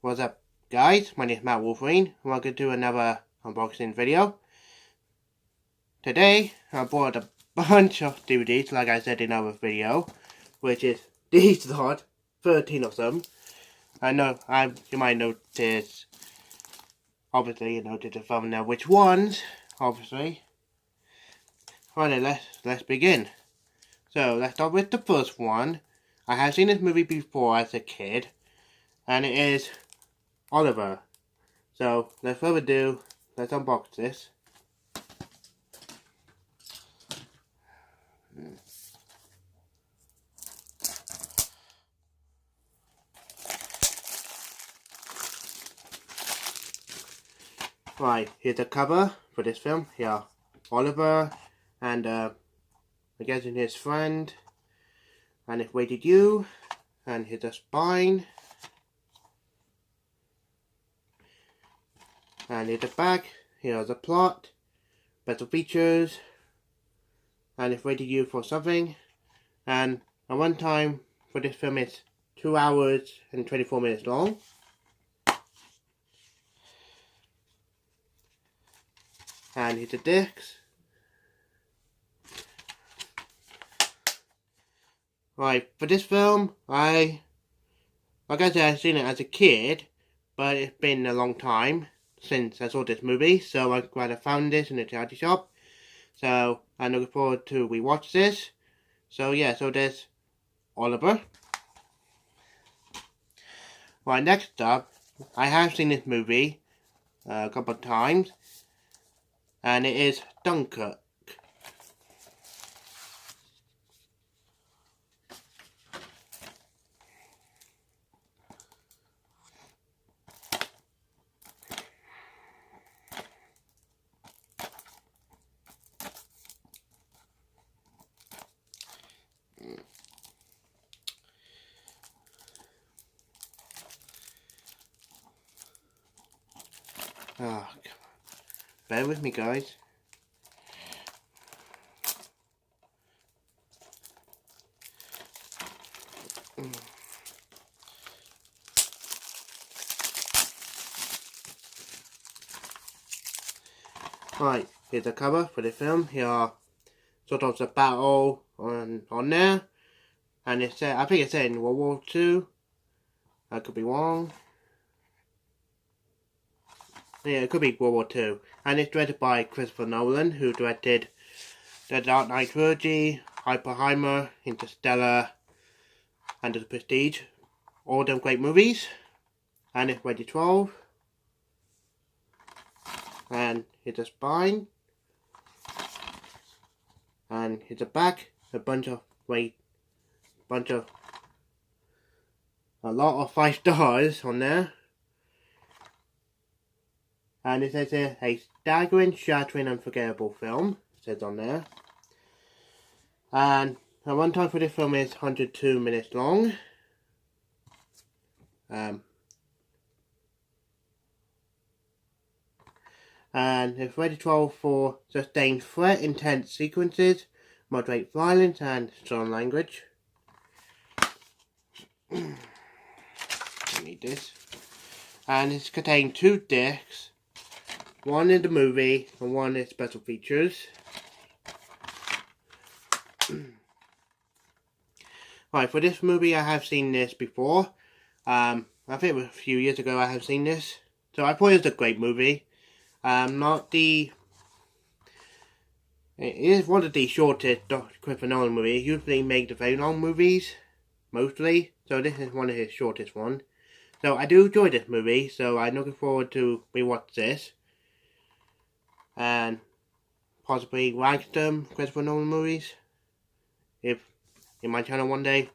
What's up, guys? My name is Matt Wolverine. Welcome to another unboxing video. Today, I bought a bunch of DVDs, like I said in our video, which is these lot, 13 of them. I know, you might notice, obviously, you noticed the thumbnail, which ones, obviously. Right, let's begin. So, let's start with the first one. I have seen this movie before as a kid, and it is Oliver. So, without further ado, let's unbox this. Right, here's the cover for this film. Here, Oliver, and I guess in his friend, and it's Rated U, and here's the spine, and here's the back. Here's the plot, special features, and it's Rated U for something. And at one time for this film is 2 hours and 24 minutes long. And here's the discs. Right, for this film, like I said, I've seen it as a kid, but it's been a long time since I saw this movie, so I'm glad I found this in a charity shop. So I'm looking forward to rewatch this. So yeah, so there's Oliver. Right, next up, I have seen this movie a couple of times, and it is Dunkirk. Oh, come on. Bear with me, guys. Right, here's the cover for the film. Here are sort of the battle on there. And it's I think it's set in World War II. I could be wrong. Yeah, it could be World War II. And it's directed by Christopher Nolan, who directed The Dark Knight trilogy, Oppenheimer, Interstellar, and The Prestige. All them great movies. And it's rated 12. And here's the spine. And here's the back. A lot of 5 stars on there. And it says here, a staggering, shattering, unforgettable film. It says on there. And the runtime for this film is 102 minutes long. And it's rated 12 for sustained threat, intense sequences, moderate violence, and strong language. I need this. And it's contained 2 discs. One is the movie and one is special features. Right, for this movie I have seen this before. I think it was a few years ago I have seen this. So I thought it was a great movie. It is one of the shortest Christopher Nolan movies. He usually makes the very long movies, mostly. So this is one of his shortest ones. So I do enjoy this movie, so I'm looking forward to rewatch this. And possibly rank some Christopher Nolan movies, if in my channel one day.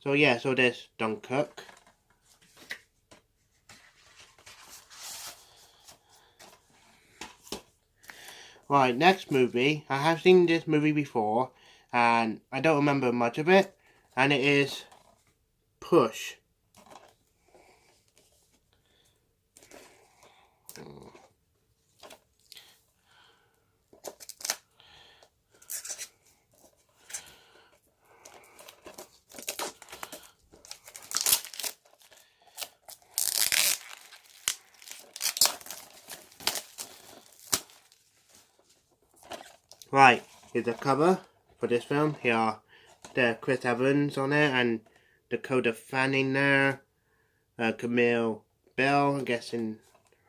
So yeah, so there's Dunkirk. Right, next movie. I have seen this movie before, and I don't remember much of it, and it is Push. Right, here's the cover for this film. Here are the Chris Evans on it and Dakota Fanning there. Camille Bell, I'm guessing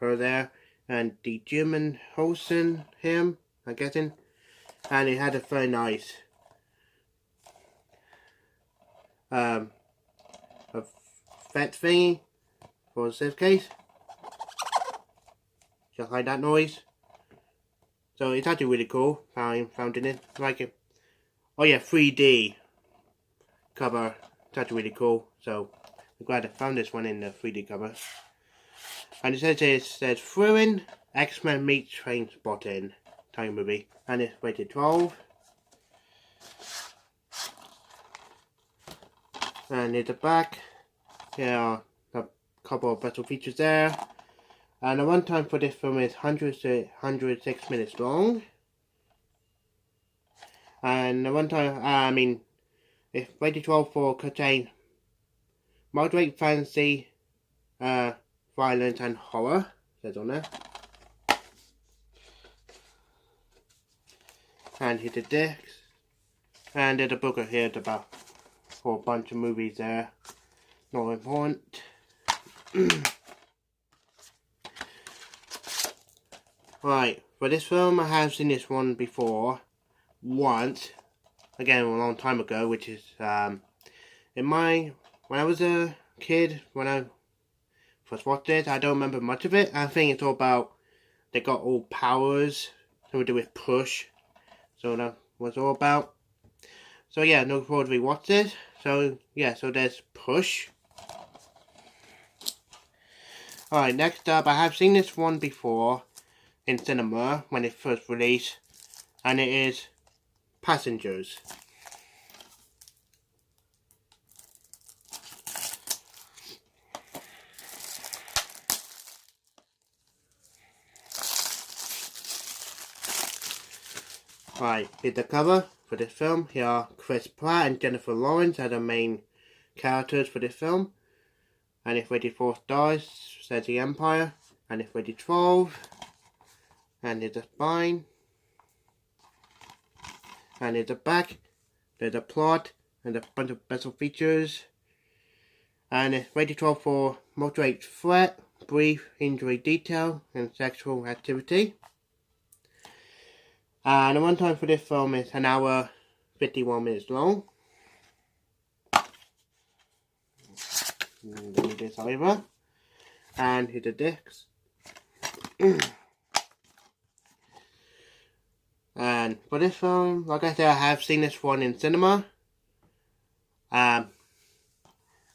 her there. And the German Holsen, him, I'm guessing. And it had a very nice a fat thingy for the safe case. Just like that noise. So it's actually really cool. Found in it. Like it. Oh yeah, 3D cover. It's actually really cool. So I'm glad I found this one in the 3D cover. And it says Thrilling X-Men meets Trainspotting time movie. And it's rated 12. And at the back, here are a couple of special features there. And the runtime for this film is 106 minutes long. And the runtime, it's rated 12 for contain moderate fantasy, violence and horror, says on there. And here's the discs. And there's a booklet here about for a bunch of movies there. Not important. Right, for this film I have seen this one before. Once. Again, a long time ago, which is when I was a kid, when I first watched it, I don't remember much of it. I think it's all about they got all powers, something to do with push. So that was all about. So yeah, looking forward to rewatch this. So yeah, so there's Push. Alright, next up, I have seen this one before in cinema when it first released, and it is Passengers. Right, here's the cover for this film. Here are Chris Pratt and Jennifer Lawrence as the main characters for this film. And it's rated 4 stars, says the Empire. And it's rated 12. And here's the spine. And here's the back. There's a plot and a bunch of special features. And it's rated 12 for moderate threat, brief injury detail, and sexual activity. And the runtime for this film is an hour 51 minutes long. Let me do this over. And here's the discs. And for this film, like I said, I have seen this one in cinema. If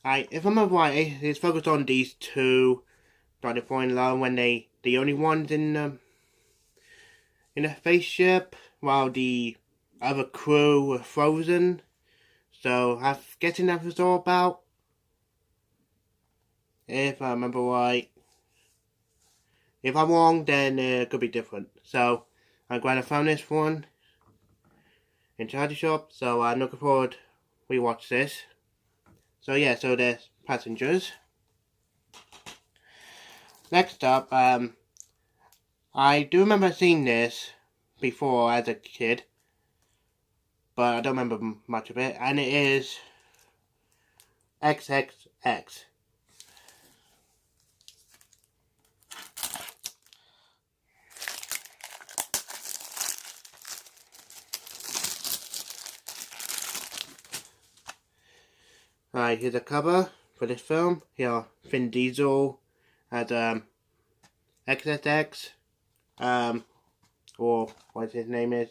I remember right, it's focused on these two starting to fall in love when the only ones in a spaceship, while the other crew were frozen. So I'm guessing that was all about. If I remember right. If I'm wrong, then it could be different. So I'm glad I found this one in Charity Shop. So I'm looking forward to rewatch this. So yeah, so there's Passengers. Next up, I do remember seeing this before as a kid, but I don't remember much of it, and it is XXX. Right, here's a cover for this film. Here are Vin Diesel as XXX, or what his name is,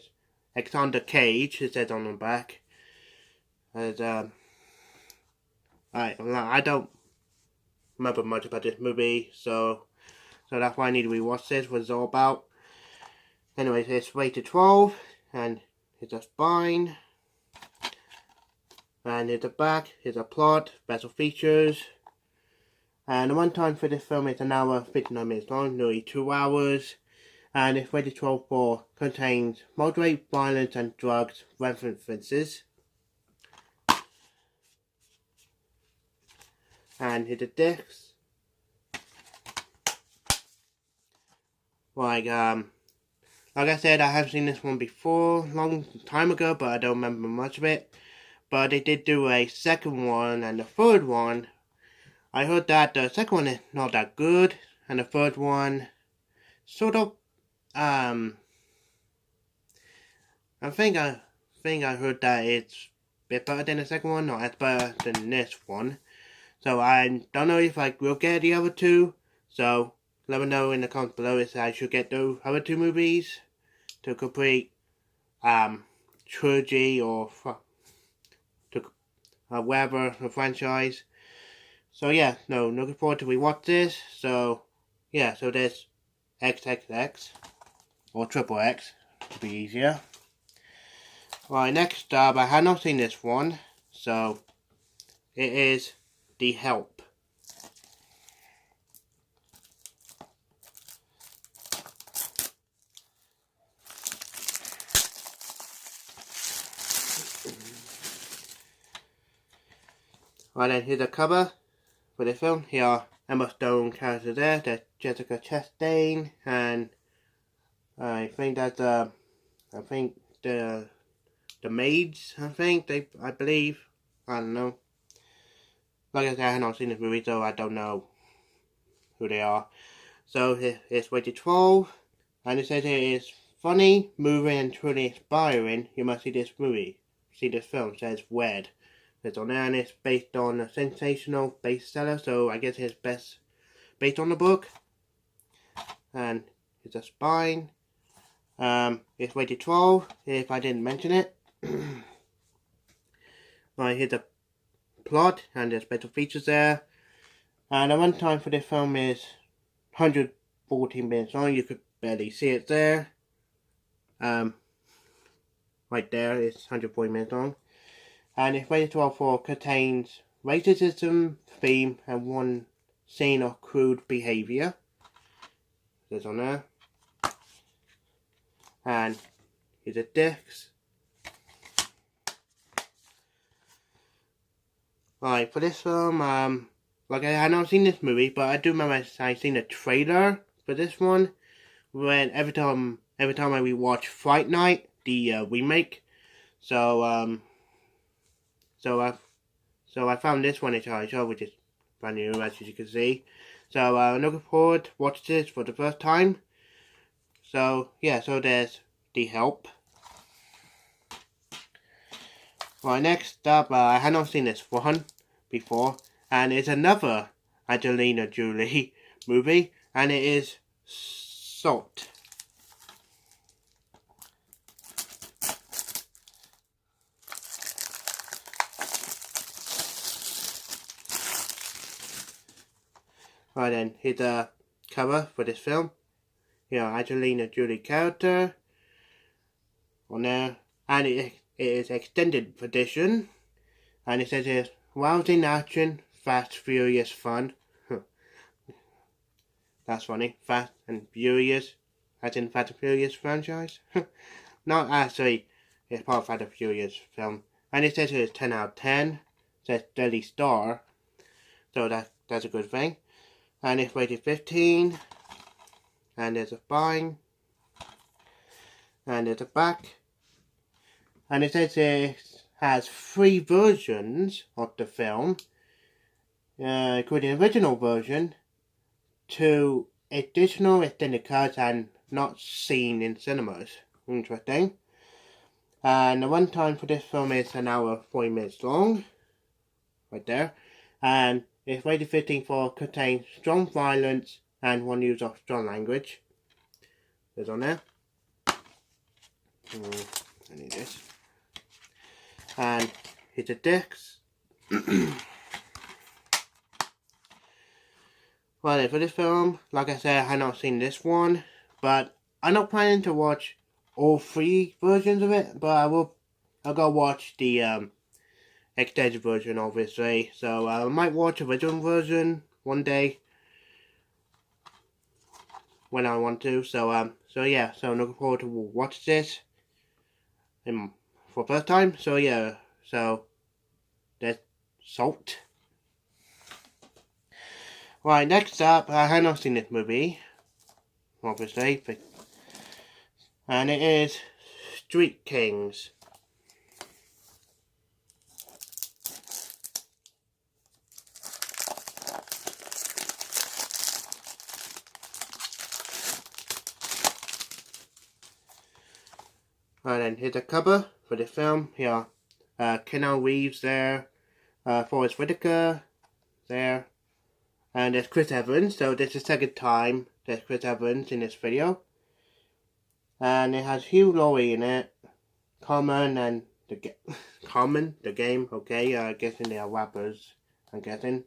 Alexander Cage, it says on the back. As I don't remember much about this movie, so that's why I need to rewatch this. What it's all about. Anyways, it's rated 12, and here's a spine. And here's the back, here's a plot, special features. And the runtime for this film is an hour 59 minutes long, nearly 2 hours. And it's rated 12 for contains moderate violence and drugs references. And here's the discs. Like Like I said, I have seen this one before, long time ago, but I don't remember much of it. But they did do a second one and the third one. I heard that the second one is not that good, and the third one sort of I think I heard that it's a bit better than the second one, not as better than this one. So I don't know if I will get the other two. So let me know in the comments below if I should get those other two movies to complete trilogy or to whatever the franchise. So yeah, no, looking forward to rewatch this. So yeah, so there's XXX or Triple X to be easier. Right, next up, I have not seen this one, so it is The Help. Right then, here's the cover for the film. Here are Emma Stone characters there. There's Jessica Chastain, and I think that's the maids. I believe. I don't know. Like I said, I have not seen this movie, so I don't know who they are. So it's rated 12, and it says it is funny, moving, and truly inspiring. You must see this movie. See this film. It says Wed. It's on there, and it's based on a sensational bestseller, so I guess it's based on the book. And it's a spine. It's rated 12, if I didn't mention it. Right, here's the plot, and there's special features there. And the runtime for this film is 114 minutes long. You could barely see it there. Right there, it's 140 minutes long. And it's rated 12 for contains racism, theme, and one scene of crude behaviour. There's on there. And here's the discs. Right, for this film, like I had not seen this movie, but I do remember I seen a trailer for this one. When every time I rewatch Fright Night, the remake. So I found this one in Charlie, which is brand new, as you can see. So I'm looking forward to watch this for the first time. So yeah, so there's The Help. Right, next up, I had not seen this one before, and it's another Angelina Jolie movie, and it is Salt. Right then, here's the cover for this film. Here, Angelina Jolie character on there, and it is extended edition, and it says it's rousing action, fast, furious fun. That's funny, Fast and Furious, as in Fast and Furious franchise. Not actually, it's part of Fast and Furious film, and it says it's 10 out of 10. It says Deadly Star, so that's a good thing. And it's rated 15, and there's a spine, and there's a back, and it says it has 3 versions of the film, including the original version, 2 additional extended cuts, and not seen in cinemas. Interesting. And the runtime for this film is 1 hour 40 minutes long, right there, and it's rated 15 for contains strong violence and one use of strong language. There's on there. I need this. And here's the discs. Well, for this film, like I said, I have not seen this one, but I'm not planning to watch all 3 versions of it, but I'll go watch the extended version, obviously. So I might watch the original version one day when I want to. So yeah, so I'm looking forward to watch this for the first time. So yeah, so there's Salt. Right, next up, I have not seen this movie, obviously, and it is Street Kings. And then here's a cover for the film. Here, Keanu Reeves there, Forrest Whitaker there, and there's Chris Evans. So this is the second time there's Chris Evans in this video. And it has Hugh Laurie in it, Common and Common, the game, okay, guessing they are rappers, I'm guessing.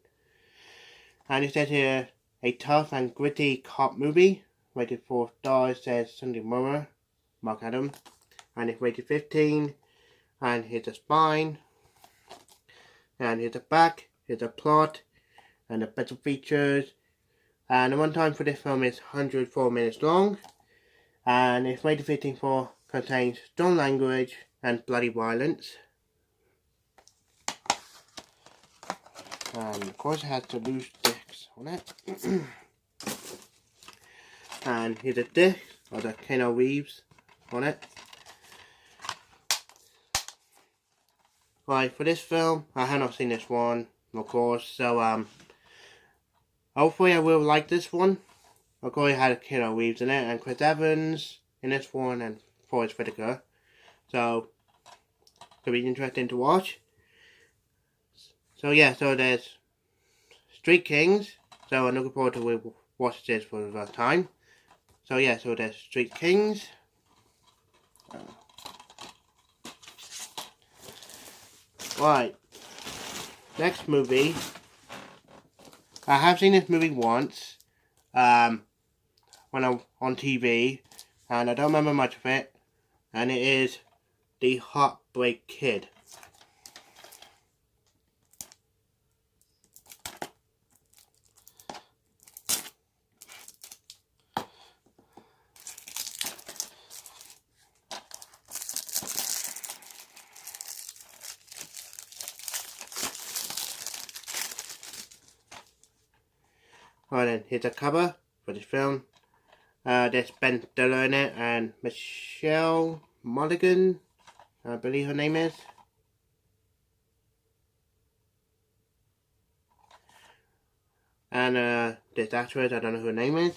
And it says here, a tough and gritty cop movie, rated 4 stars, says Sunday Mirror, Mark Adam. And it's rated 15, and here's the spine, and here's the back, here's the plot, and the special features. And the runtime for this film is 104 minutes long. And it's rated 15 for contains strong language and bloody violence. And of course it has the loose discs on it. And here's a disc of the Keanu Reeves on it. Right, for this film, I have not seen this one, of course, so hopefully I will like this one. Of course, it had Keanu Reeves in it, and Chris Evans in this one, and Forrest Whitaker. So, could be interesting to watch. So yeah, so there's Street Kings. So I'm looking forward to watch this for the first time. So yeah, so there's Street Kings. Right. Next movie. I have seen this movie once. When I'm on TV, and I don't remember much of it, and it is The Heartbreak Kid. Right then, here's a cover for this film. There's Ben Stiller in it, and Michelle Monaghan, I believe her name is. And this actress, I don't know who her name is.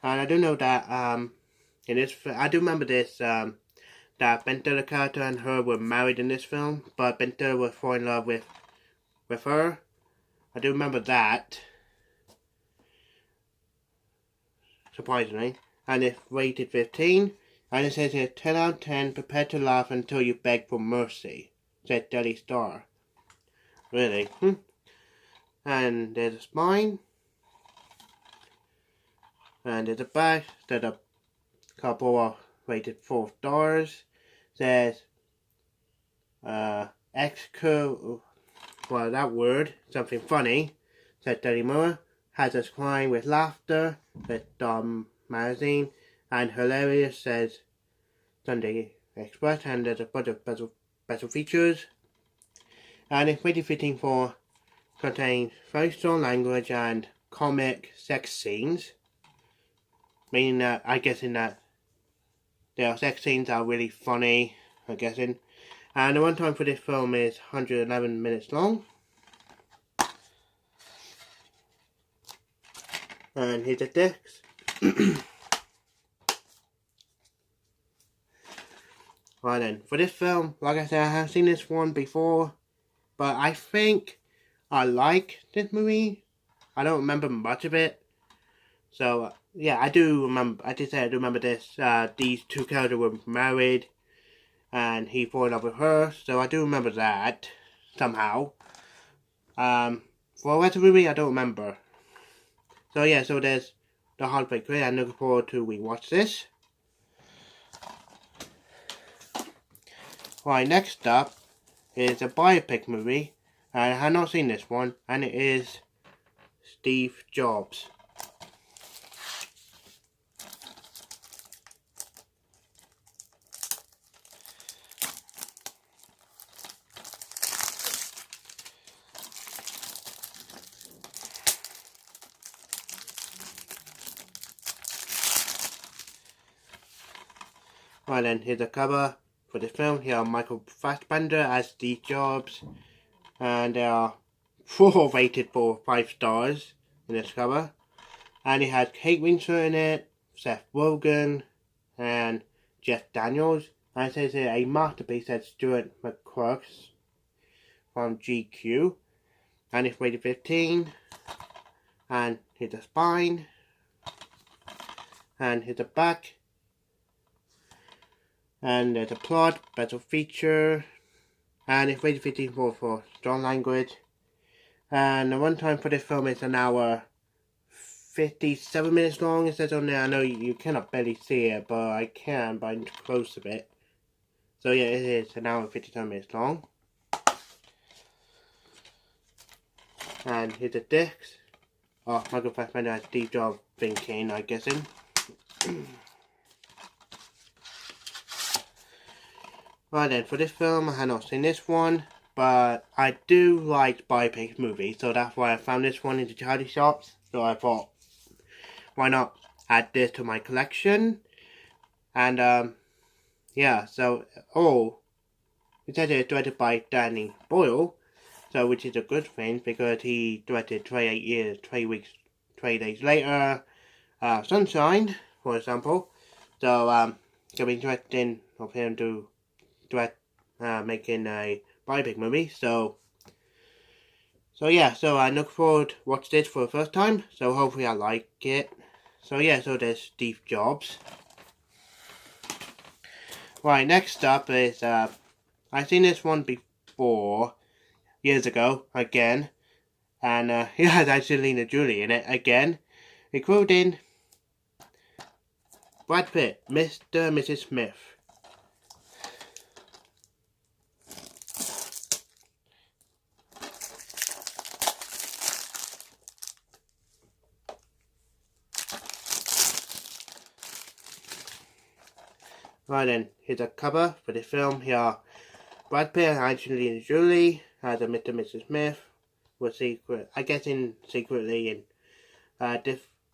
And I do know that in this, I do remember this that Ben Stiller character and her were married in this film, but Ben Stiller was fall in love with her. I do remember that. Surprisingly. And it's rated 15. And it says here, 10 out of 10, prepare to laugh until you beg for mercy, said Daily Star. Really? And there's a spine. And there's a back. There's a couple of rated 4 stars. Says, well, that word, something funny, said Daily Mirror. Has us crying with laughter, with magazine, and hilarious, says Sunday Express, and there's a bunch of special features. And it's rated 15 for contains very strong language and comic sex scenes. Meaning that, I guess in that their sex scenes are really funny, I'm guessing. And the runtime for this film is 111 minutes long. And here's the discs. Right then, for this film, like I said, I have seen this one before, but I think I like this movie. I don't remember much of it. So, yeah, I do remember, I did say I do remember this, these two characters were married, and he fell in love with her, so I do remember that, somehow. For the rest of the movie, I don't remember. So yeah, so there's The Heartbreak Kid. I'm looking forward to rewatch this. Right, next up is a biopic movie. I have not seen this one, and it is Steve Jobs. Right then, here's a cover for the film. Here are Michael Fassbender as Steve Jobs. And they are 4 rated for 5 stars in this cover. And it has Kate Winslet in it, Seth Rogen, and Jeff Daniels. And it says here, a masterpiece, says Stuart McCrux from GQ. And it's rated 15. And here's the spine. And here's the back. And there's a plot, special feature. And it's rated 15 for strong language. And the runtime for this film is an hour 57 minutes long. It says on there. I know you cannot barely see it, but I can by close of it. So yeah, it is an hour 57 minutes long. And here's the discs. Oh, Michael Fassbender has Steve Jobs thinking, I'm guessing. Right then, for this film, I have not seen this one, but I do like biopic movies, so that's why I found this one in the charity shops. So I thought, why not add this to my collection? And yeah, so it says it's directed by Danny Boyle, so which is a good thing because he directed 28 years, 20 weeks, 20 days later, Sunshine, for example. So it'll be interesting of him to direct making a biopic movie. So yeah, so I look forward to watch this for the first time. So hopefully I like it. So yeah, so there's Steve Jobs. Right, next up is I've seen this one before, years ago, again. And it has Angelina Jolie in it again. Including Brad Pitt, Mr. and Mrs. Smith. Right then, here's a cover for the film. Here are Brad Pitt and Angelina Jolie as a Mr. and Mrs. Smith. Were secretly in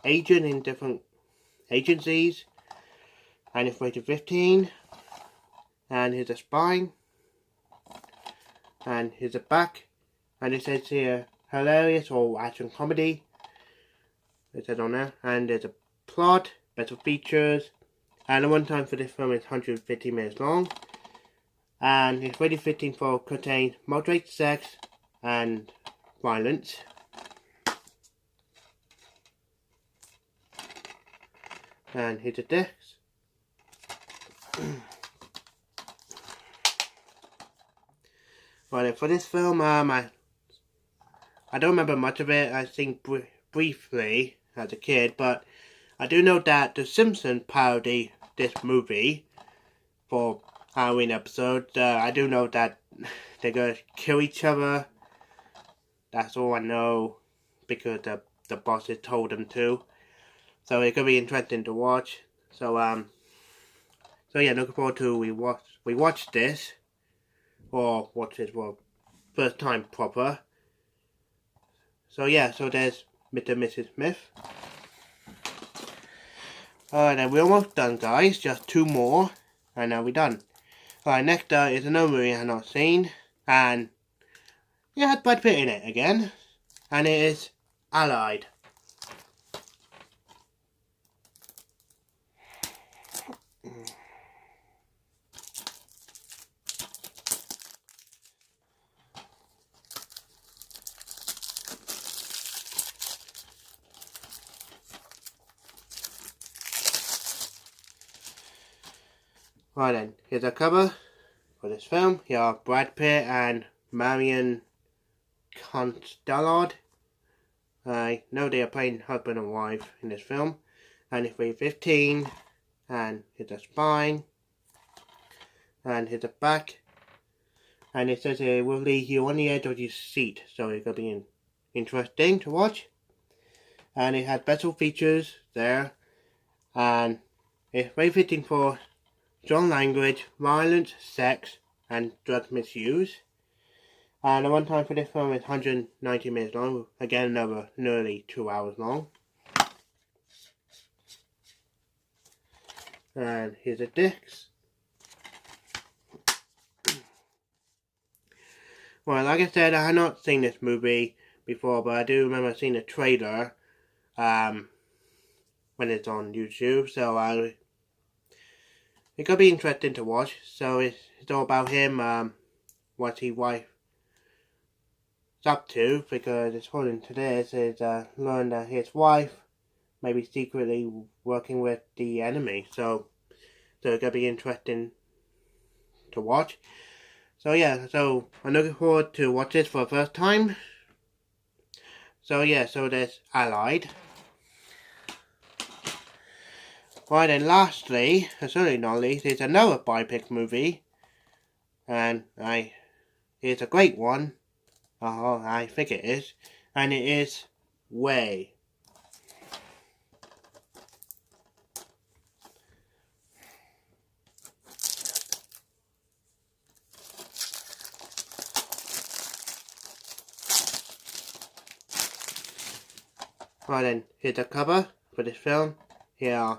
agent in different agencies. And it's rated 15. And here's a spine. And here's a back. And it says here, hilarious or action comedy. It says on there. And there's a plot, special features. And the runtime for this film is 150 minutes long. And it's rated 15 for contain moderate sex and violence. And here's the discs. Right, for this film, I don't remember much of it. I think briefly as a kid, but I do know that The Simpsons parody this movie for Halloween episodes. I do know that they're gonna kill each other. That's all I know because the bosses told them to. So it's gonna be interesting to watch. So yeah, looking forward to we watch this, or watch this for first time proper. So yeah, so there's Mr. and Mrs. Smith. Alright, then we're almost done, guys. Just 2 more, and now we're done. Alright, next is another movie I have not seen, and it had Brad Pitt in it again, and it is Allied. Right then, here's a cover for this film. Here are Brad Pitt and Marion Cotillard. I know they are playing husband and wife in this film. And it's rated 15. And here's the spine. And here's the back. And it says it will leave you on the edge of your seat. So it's going to be interesting to watch. And it has special features there. And it's rated 15 for strong language, violence, sex, and drug misuse. And the runtime for this film is 190 minutes long. Again, another nearly 2 hours long. And here's the discs. Well, like I said, I had not seen this movie before, but I do remember seeing the trailer when it's on YouTube, so it could be interesting to watch. So it's all about him, what his wife is up to, because according to this, is learned that his wife may be secretly working with the enemy. So it's gonna be interesting to watch. So yeah, so I'm looking forward to watch this for the first time. So yeah, so there's Allied. Right, and lastly, and certainly not least, is another biopic movie. And it's a great one. I think it is. And it is Way. Right then, here's the cover for this film. Here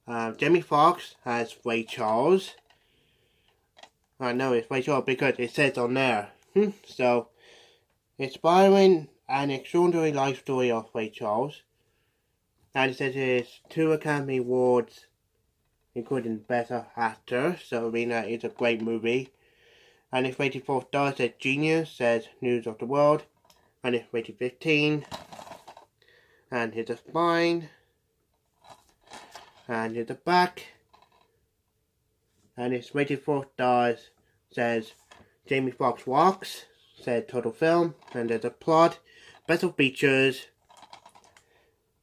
are Jamie Foxx as Ray Charles. I know it's Ray Charles because it says on there. So, inspiring and extraordinary life story of Ray Charles. And it says it's 2 Academy Awards, including Best Actor. So, I mean, it's a great movie. And it's rated 4 stars, says Genius, says News of the World. And it's rated 15. And here's the spine. And here's the back. And it's rated 4 stars, says Jamie Foxx Walks, says Total Film. And there's a plot, special features.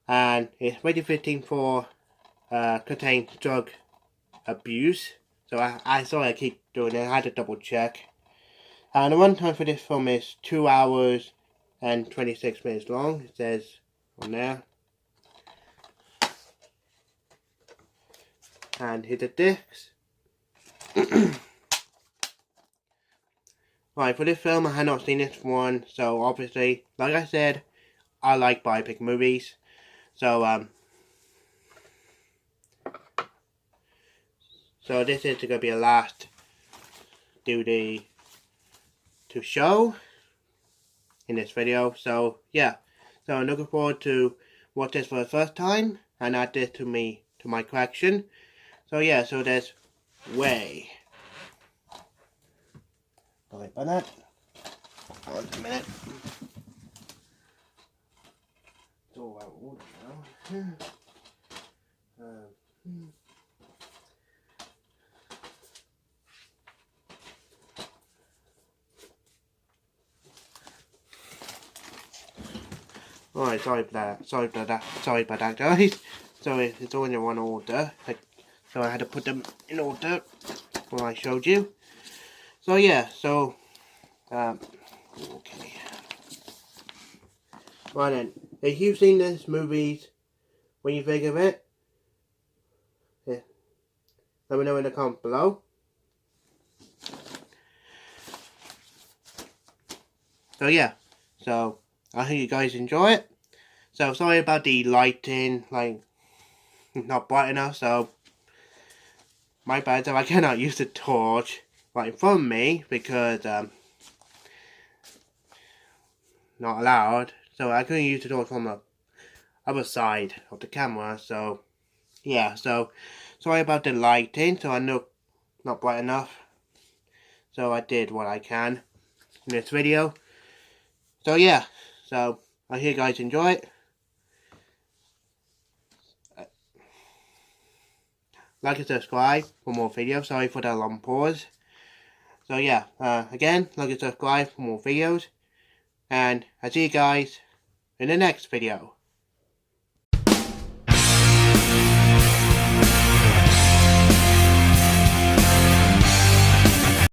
And it's rated 15 for contains drug abuse. So I sorry I keep doing it, I had to double check. And the runtime for this film is 2 hours and 26 minutes long. It says on there. And here's the discs. Right, for this film I had not seen this one, so obviously, like I said, I like biopic movies. So so this is going to be a last duty to show in this video. So yeah, so I'm looking forward to watch this for the first time and add this to my collection. So yeah, so there's Way. Sorry about that. Hold on a minute. It's all out of order now. Alright, sorry about that guys. So it's all in one order. So I had to put them in order when I showed you. So yeah, so okay. Right then, if you've seen this movies, what you think of it? Yeah. Let me know in the comments below. So yeah, so I hope you guys enjoy it. So sorry about the lighting, like not bright enough, so my bad, so I cannot use the torch right in front of me because not allowed. So I couldn't use the torch from the other side of the camera. So yeah, so sorry about the lighting. So I know not bright enough. So I did what I can in this video. So yeah, so I hope you guys enjoy it. Like and subscribe for more videos. Sorry for the long pause. So yeah, again, like and subscribe for more videos. And I'll see you guys in the next video.